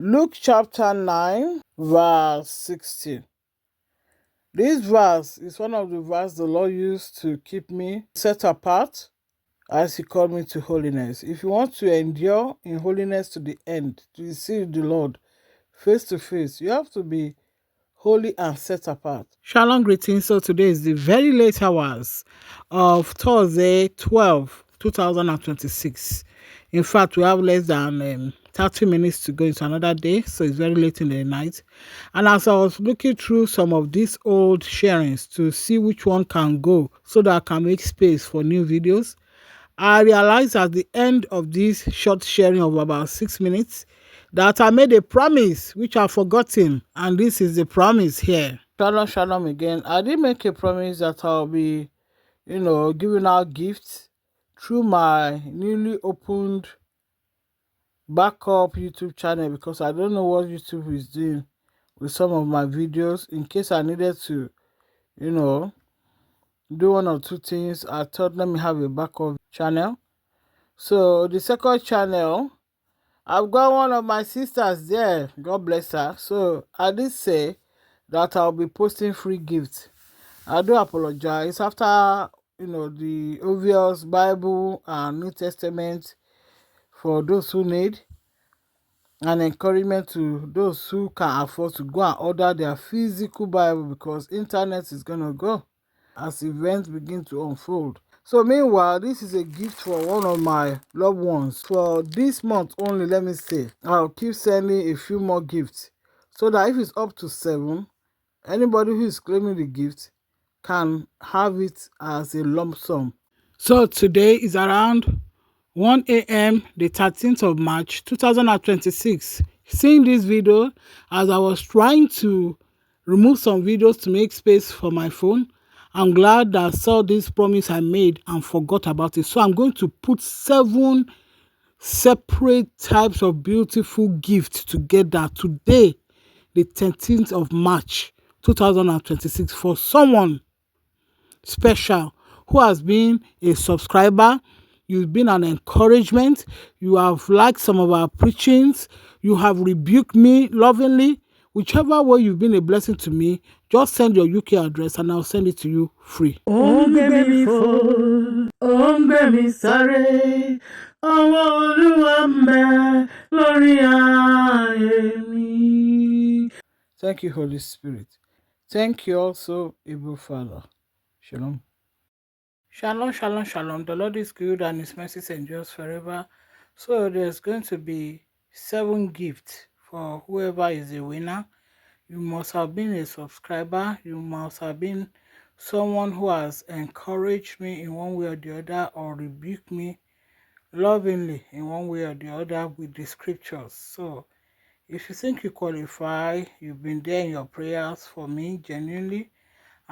Luke chapter 9, verse 16. This verse is one of the verses the Lord used to keep me set apart as He called me to holiness. If you want to endure in holiness to the end, to see the Lord face to face, you have to be holy and set apart. Shalom greetings. So today is the very late hours of Thursday 12, 2026. In fact, we have less than 30 minutes to go into another day, so it's very late in the night. And as I was looking through some of these old sharings to see which one can go so that I can make space for new videos, I realized at the end of this short sharing of about 6 minutes that I made a promise which I've forgotten, and this is the promise here. Shalom, shalom again. I did make a promise that I'll be, giving out gifts through my newly opened backup YouTube channel, because I don't know what YouTube is doing with some of my videos. In case I needed to, do one or two things, I thought let me have a backup channel. So the second channel, I've got one of my sisters there, God bless her. So I did say that I'll be posting free gifts. I do apologize. After, the obvious Bible and New Testament for those who need, and encouragement to those who can afford to go and order their physical Bible, because internet is going to go as events begin to unfold. So meanwhile, this is a gift for one of my loved ones. For this month only, let me say, I'll keep sending a few more gifts, so that if it's up to 7, anybody who is claiming the gift can have it as a lump sum. So today is around 1 a.m. the 13th of March 2026. Seeing this video, as I was trying to remove some videos to make space for my phone, I'm glad that I saw this promise I made and forgot about it. So I'm going to put 7 separate types of beautiful gifts together today, the 13th of March 2026, for someone special who has been a subscriber. You've been an encouragement. You have liked some of our preachings. You have rebuked me lovingly. Whichever way you've been a blessing to me, just send your UK address and I'll send it to you free. Thank you, Holy Spirit. Thank you also, Able Father. Shalom. Shalom, shalom, shalom. The Lord is good and His mercy endures forever. So there's going to be 7 gifts for whoever is a winner. You must have been a subscriber. You must have been someone who has encouraged me in one way or the other, or rebuked me lovingly in one way or the other with the scriptures. So if you think you qualify, you've been there in your prayers for me genuinely,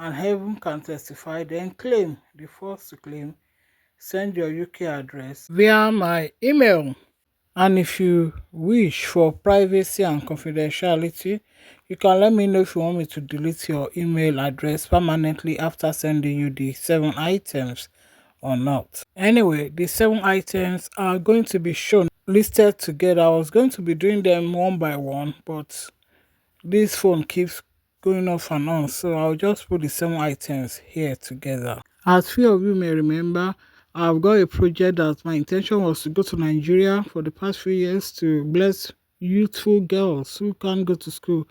and heaven can testify, then claim. The first to claim, send your UK address via my email. And if you wish for privacy and confidentiality, you can let me know if you want me to delete your email address permanently after sending you the 7 items or not. Anyway, the 7 items are going to be shown listed together. I was going to be doing them one by one, but this phone keeps going off and on, so I'll just put the 7 items here together. As few of you may remember, I've got a project that my intention was to go to Nigeria for the past few years to bless youthful girls who can't go to school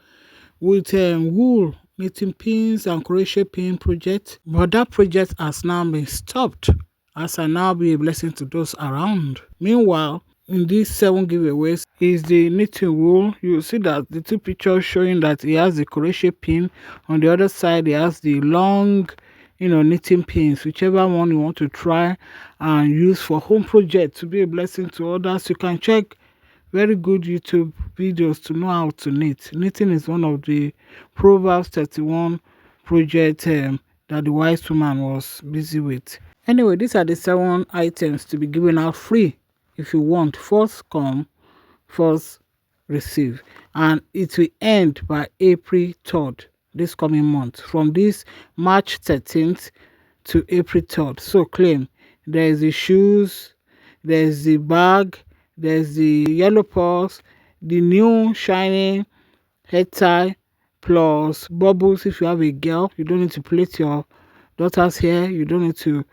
with wool, knitting pins and crochet pin project. But that project has now been stopped, as I now be a blessing to those around. Meanwhile, in these 7 giveaways is the knitting wool. You see that the 2 pictures showing that he has the crochet pin. On the other side, he has the long, knitting pins. Whichever one you want to try and use for home project to be a blessing to others, you can check very good YouTube videos to know how to knit. Knitting is one of the Proverbs 31 projects that the wise woman was busy with. Anyway, these are the 7 items to be given out free. If you want, first come, first receive. And it will end by April 3rd, this coming month, from this March 13th to April 3rd. So claim. There's the shoes, there's the bag, there's the yellow purse, the new shiny head tie plus bubbles. If you have a girl, you don't need to plait your daughter's hair. You don't need to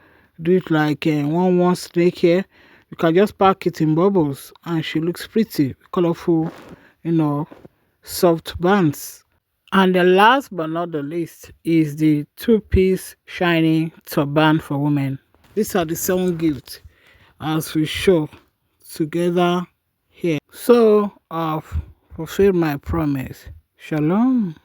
do it like one snake hair. You can just pack it in bubbles and she looks pretty, colorful, soft bands. And the last but not the least is the two-piece shiny turban for women. These are the 7 gifts as we show together here. So I've fulfilled my promise. Shalom.